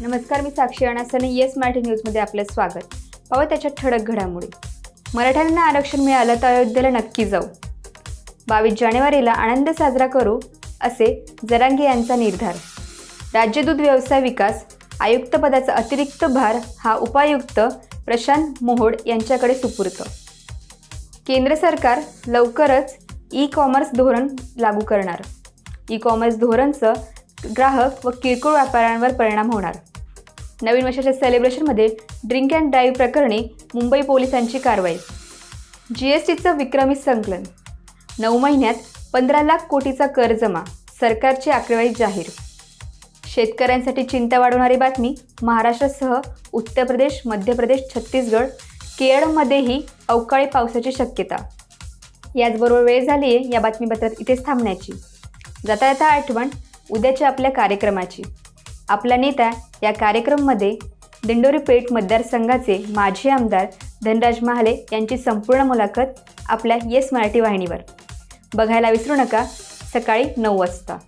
नमस्कार, मी साक्षी अणासने येस मराठी न्यूजमध्ये आपलं स्वागत. पाहू त्याच्या ठळक घडामोडी. मराठ्यांना आरक्षण मिळालं तर अयोध्येला नक्की जाऊ. 22 जानेवारीला आनंद साजरा करू असे जरांगे यांचा निर्धार. राज्य दूध व्यवसाय विकास आयुक्त पदाचा अतिरिक्त भार हा उपायुक्त प्रशांत मोहोड यांच्याकडे सुपूर्द. केंद्र सरकार लवकरच ई-कॉमर्स धोरण लागू करणार. ई-कॉमर्स धोरणचं ग्राहक व किरकोळ व्यापाऱ्यांवर परिणाम होणार. नवीन वर्षाच्या सेलिब्रेशनमध्ये ड्रिंक अँड ड्राईव्ह प्रकरणी मुंबई पोलिसांची कारवाई. जीएसटीचं विक्रमी संकलन. 9 महिन्यात 15 लाख कोटीचा कर जमा. सरकारची आकडेवारी जाहीर. शेतकऱ्यांसाठी चिंता वाढवणारी बातमी. महाराष्ट्रासह उत्तर प्रदेश, मध्य प्रदेश, छत्तीसगड, केरळमध्येही अवकाळी पावसाची शक्यता. याचबरोबर वेळ झाली आहे या बातमीपत्रात इथेच थांबण्याची. जाता जाता आठवण उद्याच्या आपल्या कार्यक्रमाची. आपला नेता या कार्यक्रमामध्ये दिंडोरी पेठ मतदारसंघाचे माजी आमदार धनराज महाले यांची संपूर्ण मुलाखत आपल्या येस मराठी वाहिनीवर बघायला विसरू नका, सकाळी 9 वाजता.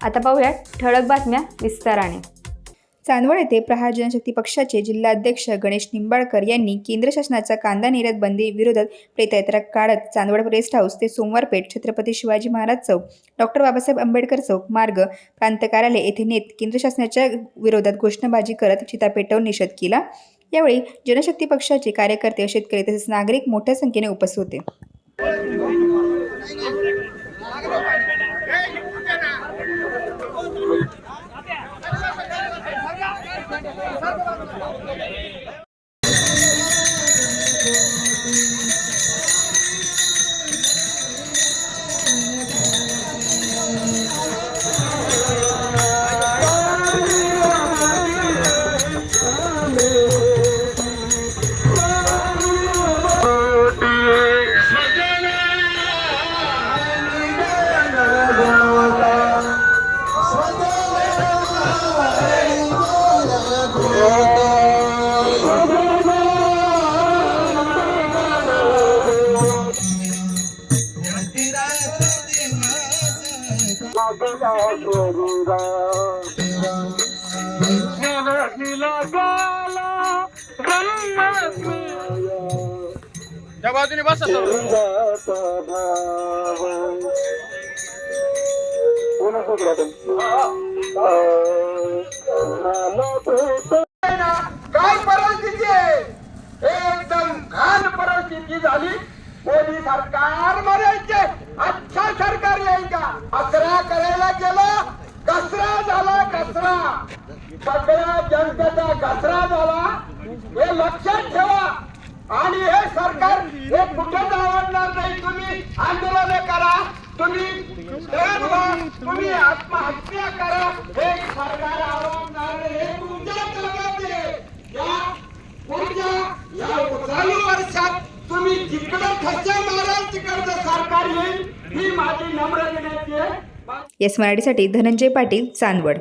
आता पाहूया ठळक बातम्या विस्ताराने. चांदवड येथे प्रहार जनशक्ती पक्षाचे जिल्हाध्यक्ष गणेश निंबाळकर यांनी केंद्र शासनाच्या कांदा निर्यात बंदी विरोधात प्रेतयात्रा काढत चांदवड रेस्ट हाऊस ते सोमवार पेठ, छत्रपती शिवाजी महाराज चौक, डॉक्टर बाबासाहेब आंबेडकर चौक मार्ग, प्रांत कार्यालय येथे नेत केंद्र शासनाच्या विरोधात घोषणाबाजी करत चिता पेटवून निषेध केला. यावेळी जनशक्ती पक्षाचे कार्यकर्ते, शेतकरी तसेच नागरिक मोठ्या संख्येने उपस्थित होते. त्या बाजूने बसा काय परिस्थिती आहे, एकदम घाण परिस्थिती झाली. मोदी सरकार म्हणायचे अच्छा सरकार येईल का? कचरा करायला गेलं, कचरा झाला, कचरा सगळ्या जनतेचा कचरा झाला. हे लक्षात ठेवा. आणि हे सरकार हे कुठेच आवडणार नाही. तुम्ही आंदोलन करा, तुम्ही आत्महत्या करा, हे सरकार आवडणार नाही. हे तुमच्या ताब्यात आहे. या चालू वर्षात तुम्ही जिकडे ठसे माराल तिकडचं सरकार येईल, ही माझी नम्र विनंती आहे. येस मराठीसाठी धनंजय पाटील, चांदवड.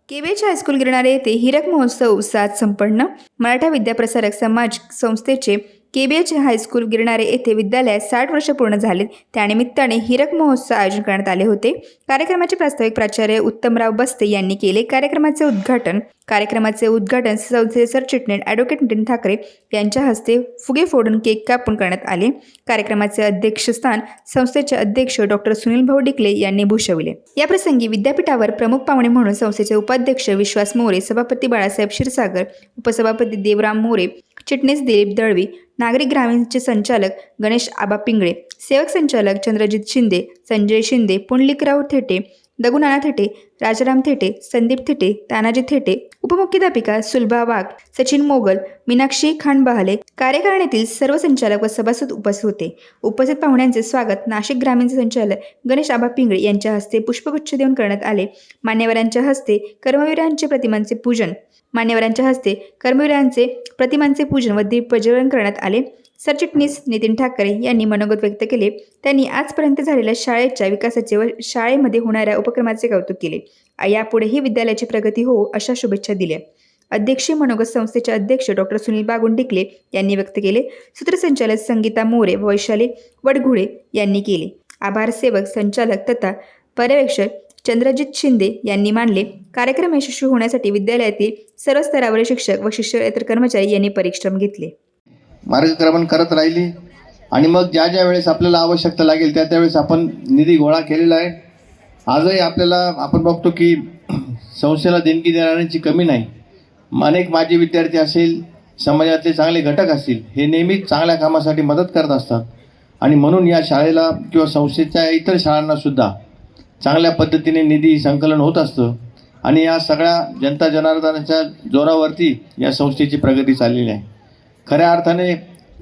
केबीएच हायस्कूल गिरणारे येथे हीरक महोत्सव उत्साहात संपन्न. मराठा विद्याप्रसारक समाज संस्थेचे केबीएच हायस्कूल गिरणारे येथे विद्यालयात 60 वर्ष पूर्ण झालेत. त्यानिमित्ताने हीरक महोत्सव आयोजन करण्यात आले होते. कार्यक्रमाचे प्रास्ताविक प्राचार्य उत्तमराव बस्ते यांनी केले. कार्यक्रमाचे उद्घाटन संस्थेचे सरचिटणीस ॲडव्होकेट नितीन ठाकरे यांच्या हस्ते फुगे फोडून केक कापून करण्यात आले. कार्यक्रमाचे अध्यक्षस्थान संस्थेचे अध्यक्ष डॉक्टर सुनील भाऊ डिकले यांनी भूषविले. याप्रसंगी विद्यापीठावर प्रमुख पाहुणे म्हणून संस्थेचे उपाध्यक्ष विश्वास मोरे, सभापती बाळासाहेब क्षीरसागर, उपसभापती देवराम मोरे, चिटणीस दिलीप दळवी, नागरिक ग्रामीणचे संचालक गणेश आबा पिंगळे, सेवक संचालक चंद्रजित शिंदे, संजय शिंदे, पुंडलिकराव थेटे, दगुनाना थेटे, राजाराम थेटे, संदीप थेटे, तानाजी थेटे, उपमुख्याध्यापिका सुलभा वाघ, सचिन मोगल, मीनाक्षी खांडबहाले, कार्यकारिणीतील सर्व संचालक व सभासद उपस्थित होते. उपस्थित पाहुण्यांचे स्वागत नाशिक ग्रामीणचे संचालक गणेश आबा पिंगळे यांच्या हस्ते पुष्पगुच्छ देऊन करण्यात आले. मान्यवरांच्या हस्ते कर्मवीरांचे प्रतिमांचे पूजन व दीप प्रज्वलन करण्यात आले. सरचिटणीस नितीन ठाकरे यांनी मनोगत व्यक्त केले. त्यांनी आजपर्यंत झालेल्या शाळेच्या विकासाचे व शाळेमध्ये होणाऱ्या उपक्रमाचे कौतुक केले. यापुढेही विद्यालयाची प्रगती हो अशा शुभेच्छा दिल्या. अध्यक्षीय मनोगत संस्थेचे अध्यक्ष डॉक्टर सुनील बागुन डिकले यांनी व्यक्त केले. सूत्रसंचालक संगीता मोरे व वैशाली वडघुळे यांनी केले. आभार सेवक संचालक तथा पर्यवेक्षक चंद्रजित शिंदे यांनी मानले. कार्यक्रम यशस्वी होण्यासाठी विद्यालयातील सर्व स्तरावरील शिक्षक व शिक्षकेतर कर्मचारी यांनी परिश्रम घेतले. मार्गक्रमण करत राहिली आणि मग ज्या ज्या वेळेस आपल्याला आवश्यकता लागेल त्या त्यावेळेस आपण निधी गोळा केलेला आहे. आजही आपल्याला आपण बघतो की संस्थेला देणगी देणाऱ्यांची कमी नाही. अनेक माजी विद्यार्थी असेल, समाजातले चांगले घटक असतील, हे नेहमीच चांगल्या कामासाठी मदत करत असतात आणि म्हणून या शाळेला किंवा संस्थेच्या इतर शाळांना सुद्धा चांगल्या पद्धतीने निधी संकलन होत असतं आणि या सगळ्या जनता जनार्दनाच्या जोरावरती या संस्थेची प्रगती चाललेली आहे. खऱ्या अर्थाने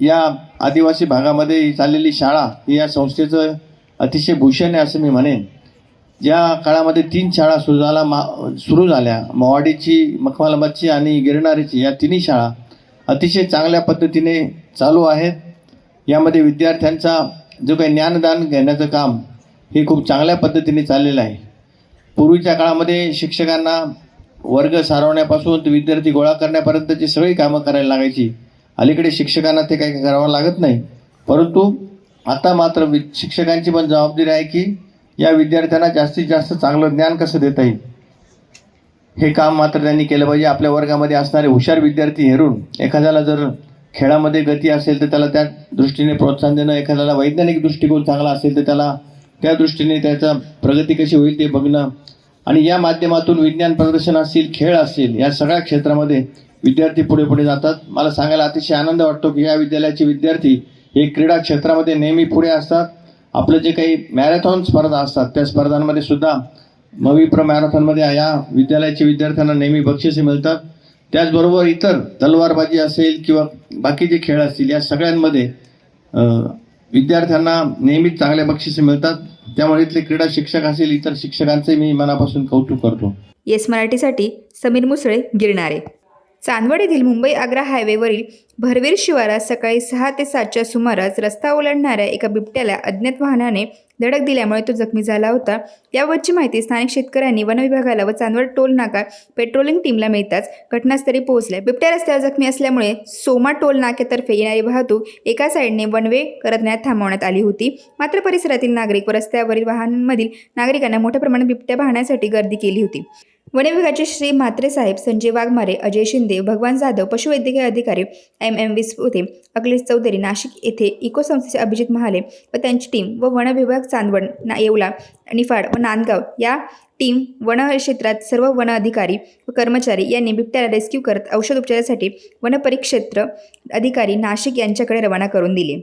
या आदिवासी भागामध्ये ही चाललेली शाळा ही या संस्थेचं अतिशय भूषण आहे असं मी म्हणेन. ज्या काळामध्ये 3 शाळा सुरू झाल्या, मोवाडीची, मखमालाबादची आणि गिरणारीची, या तिन्ही शाळा अतिशय चांगल्या पद्धतीने चालू आहेत. यामध्ये विद्यार्थ्यांचा जो काही ज्ञानदान घेण्याचं काम हे खूप चांगल्या पद्धतीने चाललेलं आहे. पूर्वीच्या काळामध्ये शिक्षकांना वर्ग सारवण्यापासून ते विद्यार्थी गोळा करण्यापर्यंतची सगळी कामं करायला लागायची. अलीकडे शिक्षकांना ते काही करावं लागत नाही, परंतु आता मात्र शिक्षकांची पण जबाबदारी आहे की या विद्यार्थ्यांना जास्तीत जास्त चांगलं ज्ञान कसं देता येईल हे काम मात्र त्यांनी केलं पाहिजे. आपल्या वर्गामध्ये असणारे हुशार विद्यार्थी हेरून एखाद्याला जर खेळामध्ये गती असेल तर त्याला त्या दृष्टीने प्रोत्साहन देणं, एखाद्याला वैज्ञानिक दृष्टिकोन चांगला असेल तर त्याला त्या दृष्टीने त्याचा प्रगती कशी होईल ते बघणं आणि या माध्यमातून विज्ञान प्रदर्शन असतील, खेळ असतील, या सगळ्या क्षेत्रामध्ये विद्यार्थी पुढे पुढे जातात. मला सांगायला अतिशय आनंद वाटतो की या विद्यालयाचे विद्यार्थी हे क्रीडा क्षेत्रामध्ये नेहमी पुढे असतात. आपलं जे काही मॅरेथॉन स्पर्धा असतात त्या स्पर्धांमध्ये सुद्धा मविप्र मॅरेथॉनमध्ये या विद्यालयाच्या विद्यार्थ्यांना नेहमी बक्षिसे मिळतात. त्याचबरोबर इतर तलवारबाजी असेल किंवा बाकी जे खेळ असतील या सगळ्यांमध्ये विद्यार्थ्यांना नेहमीच चांगले बक्षिसे मिळतात. त्यामुळे इथले क्रीडा शिक्षक असतील, इतर शिक्षकांचे मी मनापासून कौतुक करतो. येस मराठीसाठी समीर मुसळे, गिरणारे. चांदवड येथील मुंबई आग्रा हायवेवरील भरवीर शिवारात सकाळी 6 ते 7च्या सुमारास रस्ता ओलांडणाऱ्या एका बिबट्याला अज्ञात वाहनाने धडक दिल्यामुळे तो जखमी झाला होता. याबाबतची माहिती स्थानिक शेतकऱ्यांनी वन विभागाला व चांदवड टोल नाका पेट्रोलिंग टीमला मिळताच घटनास्थळी पोहोचल्या. बिबट्या रस्त्यावर जखमी असल्यामुळे सोमा टोल नाक्यातर्फे येणारी वाहतूक एका साईडने वन वे करण्यात थांबवण्यात आली होती. मात्र परिसरातील नागरिक व रस्त्यावरील वाहनांमधील नागरिकांना मोठ्या प्रमाणात बिबट्या पाहण्यासाठी गर्दी केली होती. वन विभागाचे श्री म्हात्रे साहेब, संजय वाघमारे, अजय शिंदे, भगवान जाधव, पशुवैद्यकीय अधिकारी MM विस्पुते, अखिलेश चौधरी, नाशिक येथे इको संस्थेचे अभिजित महाले व त्यांची टीम व वन विभाग चांदवड, येवला, निफाड व नांदगाव या टीम वन क्षेत्रात सर्व वन अधिकारी व कर्मचारी यांनी बिबट्याला रेस्क्यू करत औषध उपचारासाठी वन परिक्षेत्र अधिकारी नाशिक यांच्याकडे रवाना करून दिले.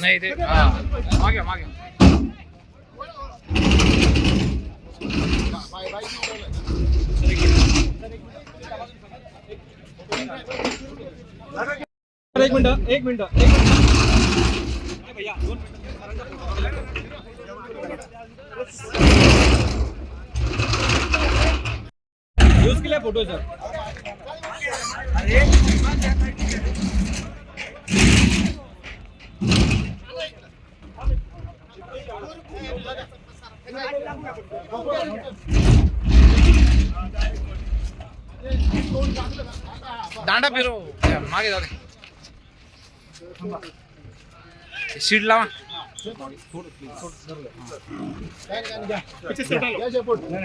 नाही ते मागे मागे एक मिनिट यूज केला फोटो सर. दांडा फिरव मागे जाऊ दे. सीट लावा.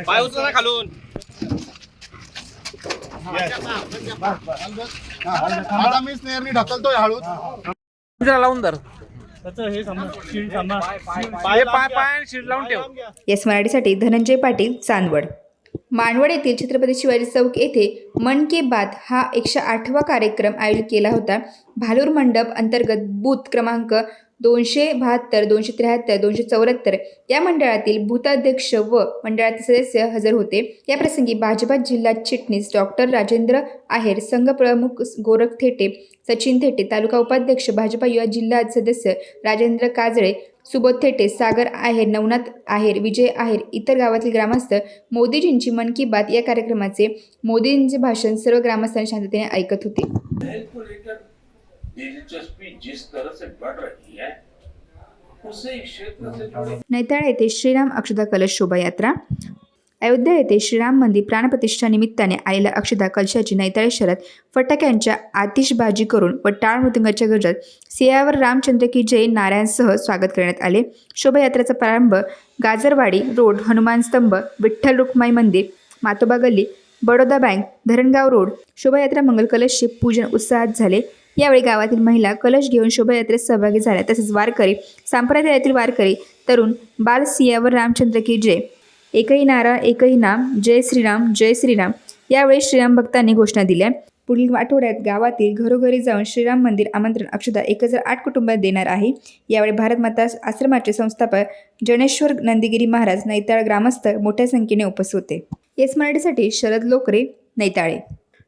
पाय उचला खालून. मी स्नेहरनी ढकलतोय हळू लावून धर. पाय पाय पाय सीट लावून ठेव. येस मराठीसाठी धनंजय पाटील, चांदवड. मानवड येथील छत्रपती शिवाजी चौक येथे मन की बात हा 108वा कार्यक्रम आयोजित केला होता. भालूर मंडप अंतर्गत बूथ क्रमांक 272, 273, 274 या मंडळातील बूथाध्यक्ष व मंडळातील सदस्य हजर होते. याप्रसंगी भाजपा जिल्हा चिटणीस डॉक्टर राजेंद्र आहेर, संघ प्रमुख गोरख थेटे, सचिन थेटे, तालुका उपाध्यक्ष भाजपा युवा जिल्हा सदस्य राजेंद्र काजळे, सुबोध थेटे, सागर आहेर, नवनाथ आहेर, विजय आहेर, इतर गावातील ग्रामस्थ मोदीजींची मन की बात या कार्यक्रमाचे मोदींचे भाषण सर्व ग्रामस्थांनी शांततेने ऐकत होते. दिलचस्पी जिस तरह से बढ़ रही है उससे इस क्षेत्र से जुड़े नैताळ येथे श्रीराम अक्षता कलश शोभायात्रा. अयोध्या येथे श्रीराम मंदिर प्राणप्रतिष्ठा निमित्ताने आलेल्या अक्षता कलशाची नैताळी शहरात फटाक्यांच्या आतिषबाजी करून व टाळ मृदुंगाच्या गजरात सियावर रामचंद्र की जय नाऱ्यांसह स्वागत करण्यात आले. शोभायात्रेचा प्रारंभ गाजरवाडी रोड, हनुमान स्तंभ, विठ्ठल रुक्माई मंदिर, मातोबा गल्ली, बडोदा बँक, धरणगाव रोड. शोभायात्रा मंगल कलशचे पूजन उत्साहात झाले. यावेळी गावातील महिला कलश घेऊन शोभायात्रेत सहभागी झाल्या. तसेच वारकरी, संप्रदायातील वारकरी, तरुण, बाल सियावर रामचंद्र की जय, एकही नारा एकही नाम, जय श्रीराम जय श्रीराम. यावेळी श्रीराम भक्तांनी घोषणा दिल्या. पुढील आठवड्यात गावातील घरोघरी जाऊन श्रीराम मंदिर आमंत्रण अक्षता 1008 कुटुंबात देणार आहे. यावेळी भारत माता आश्रमाचे संस्थापक जनेश्वर नंदगिरी महाराज, नैताळ ग्रामस्थ मोठ्या संख्येने उपस्थित होते. येस मराठीसाठी शरद लोकरे, नैताळे.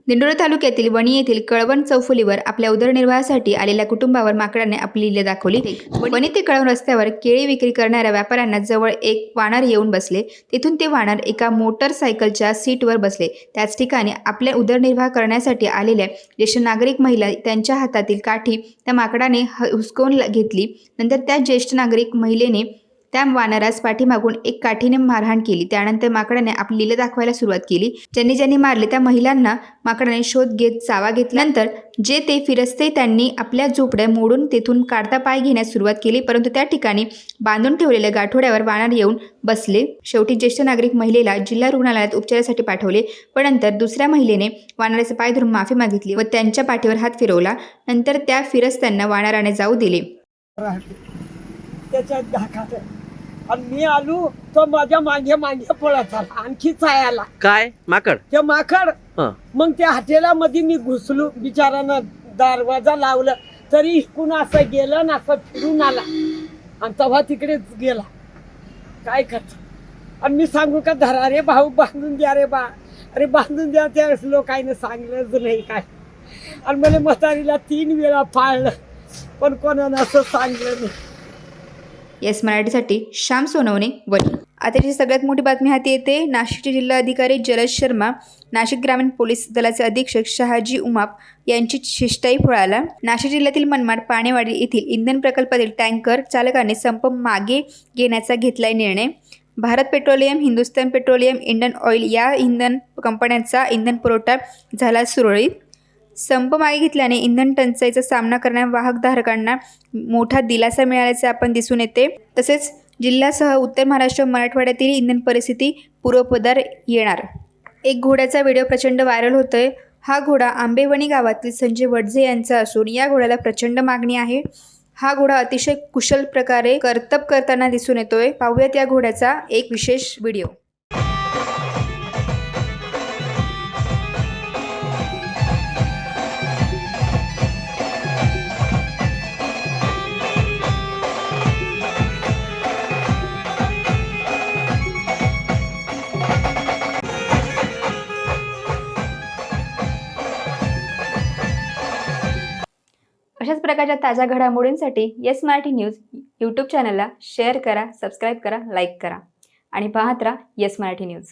दिंडोरी तालुक्यातील वणी येथील कळवण चौफुलीवर आपल्या उदरनिर्वाहासाठी आलेल्या कुटुंबावर माकडाने आपली लीला दाखवली. वणी ते कळवण रस्त्यावर केळी विक्री करणाऱ्या व्यापाऱ्यांना जवळ एक वानर येऊन बसले. तेथून ते वानर एका मोटरसायकलच्या सीटवर बसले. त्याच ठिकाणी आपल्या उदरनिर्वाह करण्यासाठी आलेल्या ज्येष्ठ नागरिक महिला त्यांच्या हातातील काठी त्या माकडाने हुसकावून घेतली. नंतर त्या ज्येष्ठ नागरिक महिलेने त्या वानरास पाठीमागून एक काठीने मारहाण केली. त्यानंतर माकडाने आपली लीला दाखवायला सुरुवात केली. ज्यांनी मारले त्या महिलांना माकडाने शोध घेत चावा घेतला. नंतर जे ते फिरस्ते त्यांनी आपल्या झोपड्या मोडून तेथून काढता पाय घेण्यास सुरुवात केली. परंतु त्या ठिकाणी बांधून ठेवलेल्या गाठोड्यावर वानर येऊन बसले. शेवटी ज्येष्ठ नागरिक महिलेला जिल्हा रुग्णालयात उपचारासाठी पाठवले. पण नंतर दुसऱ्या महिलेने वानराचे पाय धरून माफी मागितली व त्यांच्या पाठीवर हात फिरवला. नंतर त्या फिरस्त्यांना वानराने जाऊ दिले. त्याच्यात धाकात आणि मी आलो तो माझ्या मागे मागे पळत आला, आणखी चायाला काय माकड? ते माकड. मग त्या हॉटेलामध्ये मी घुसलो. बिचारानं दरवाजा लावलं तरी इकडून असं गेलं ना, असं फिरून आला आणि तेव्हा तिकडेच गेला. काय करतो? आणि मी सांगू का, धरा रे भाऊ, बांधून द्या रे बा. अरे बांधून द्या. त्या लोकांनी सांगलंच नाही काय. आणि मला म्हातारीला 3 वेळा पाळलं पण कोणानं असं सांगलं नाही. येस मराठीसाठी श्याम सोनवणे, वणी. आताची सगळ्यात मोठी बातमी हाती येते. नाशिकचे जिल्हाधिकारी जलज शर्मा, नाशिक ग्रामीण पोलीस दलाचे अधीक्षक शहाजी उमाप यांची शिष्टाई फळाला. नाशिक जिल्ह्यातील मनमाड पाणेवाडी येथील इंधन प्रकल्पातील टँकर चालकाने संप मागे घेण्याचा घेतलाय निर्णय. Bharat petroleum, Hindustan petroleum, Indian oil या इंधन कंपन्यांचा इंधन पुरवठा झाला सुरळीत. संप मागे घेतल्याने इंधन टंचाईचा सामना करणाऱ्या वाहकधारकांना मोठा दिलासा मिळाल्याचे आपण दिसून येते. तसेच जिल्ह्यासह उत्तर महाराष्ट्र, मराठवाड्यातील इंधन परिस्थिती पूर्वपदावर येणार. एक घोड्याचा व्हिडिओ प्रचंड व्हायरल होतोय. हा घोडा आंबेवणी गावातील संजय वडजे यांचा असून या घोड्याला प्रचंड मागणी आहे. हा घोडा अतिशय कुशल प्रकारे कर्तब करताना दिसून येतोय. पाहूयात या घोड्याचा एक विशेष व्हिडिओ. अशाच प्रकारच्या ताज्या घडामोडींसाठी येस मराठी न्यूज यूट्यूब चॅनलला शेअर करा, सबस्क्राईब करा, लाईक करा आणि पाहत राहा येस मराठी न्यूज.